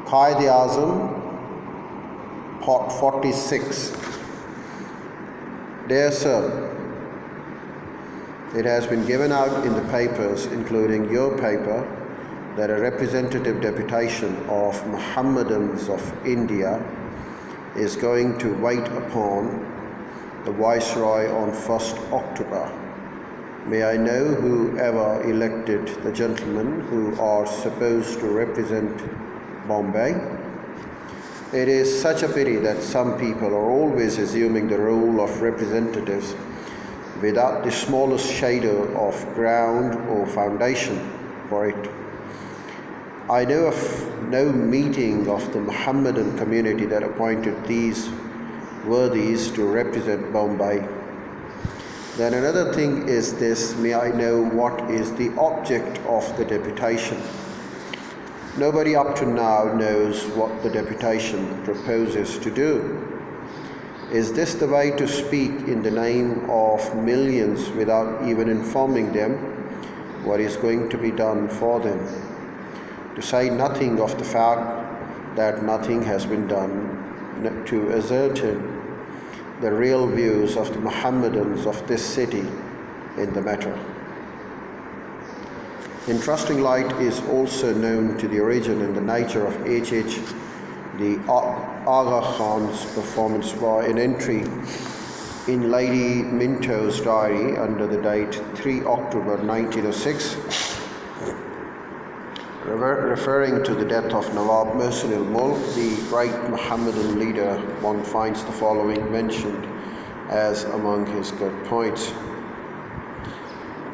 Quaid Azam, Part 46. Dear Sir, it has been given out in the papers, including your paper, that a representative deputation of Mohammedans of India is going to wait upon the Viceroy on 1st October. May I know whoever elected the gentlemen who are supposed to represent Bombay? It is such a pity that some people are always assuming the role of representatives without the smallest shadow of ground or foundation for it. I know of no meeting of the Mohammedan community that appointed these worthies to represent Bombay. Then another thing is this: may I know what is the object of the deputation? Nobody up to now knows what the deputation proposes to do. Is this the way to speak in the name of millions without even informing them what is going to be done for them? To say nothing of the fact that nothing has been done to ascertain the real views of the Mohammedans of this city in the matter. Interesting light is also known to the origin and the nature of H.H. the Aga Khan's performance by an entry in Lady Minto's diary under the date 3 October 1906, referring to the death of Nawab Mohsin al-Mulk, the great Mohammedan leader. One finds the following mentioned as among his good points.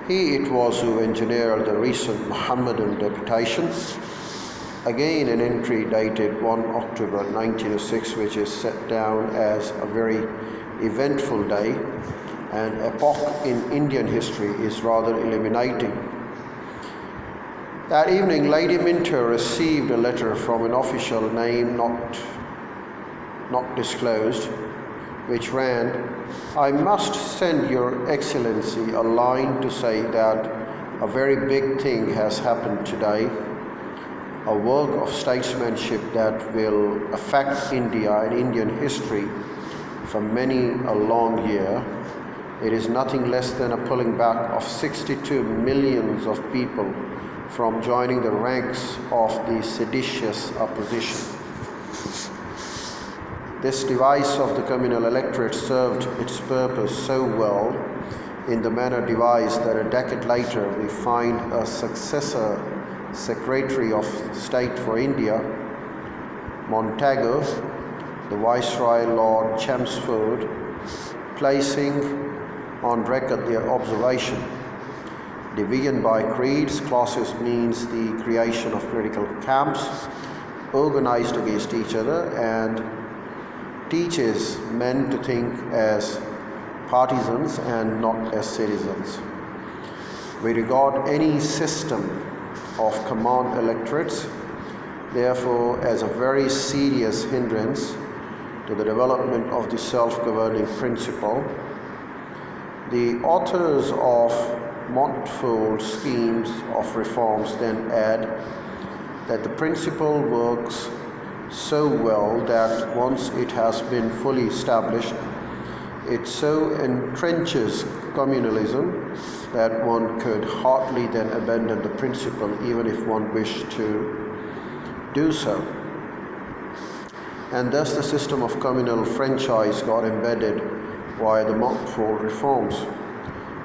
He it was who engineered the recent Mohammedan deputation. Again, an entry dated 1 October 1906, which is set down as a very eventful day and epoch in Indian history, is rather illuminating. That evening, Lady Minto received a letter from an official name not disclosed, which ran, "I must send Your Excellency a line to say that a very big thing has happened today, a work of statesmanship that will affect India and Indian history for many a long year. It is nothing less than a pulling back of 62 millions of people from joining the ranks of the seditious opposition." This device of the communal electorate served its purpose so well in the manner devised that a decade later we find a successor Secretary of State for India, Montagu, the Viceroy Lord Chelmsford, placing on record their observation: division by creeds, classes means the creation of political camps organized against each other, and teaches men to think as partisans and not as citizens. We regard any system of command electorates, therefore, as a very serious hindrance to the development of the self-governing principle. The authors of multiple schemes of reforms then add that the principle works so well that once it has been fully established, it so entrenches communalism that one could hardly then abandon the principle even if one wished to do so. And thus the system of communal franchise got embedded via the multiple reforms.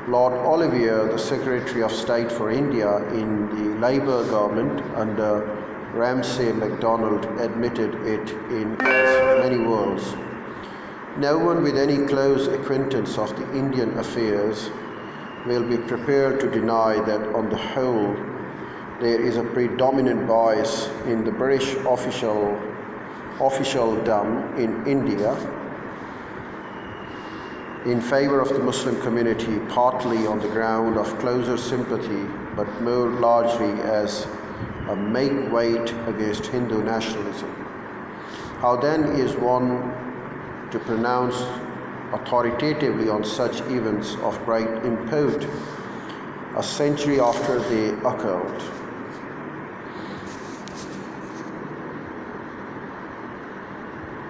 Lord Olivier, the Secretary of State for India in the Labour government under Ramsay MacDonald, admitted it in as many words. No one with any close acquaintance of the Indian affairs will be prepared to deny that on the whole there is a predominant bias in the British officialdom in India in favor of the Muslim community, partly on the ground of closer sympathy, but more largely as a make-weight against Hindu nationalism. How then is one to pronounce authoritatively on such events of great import a century after they occurred?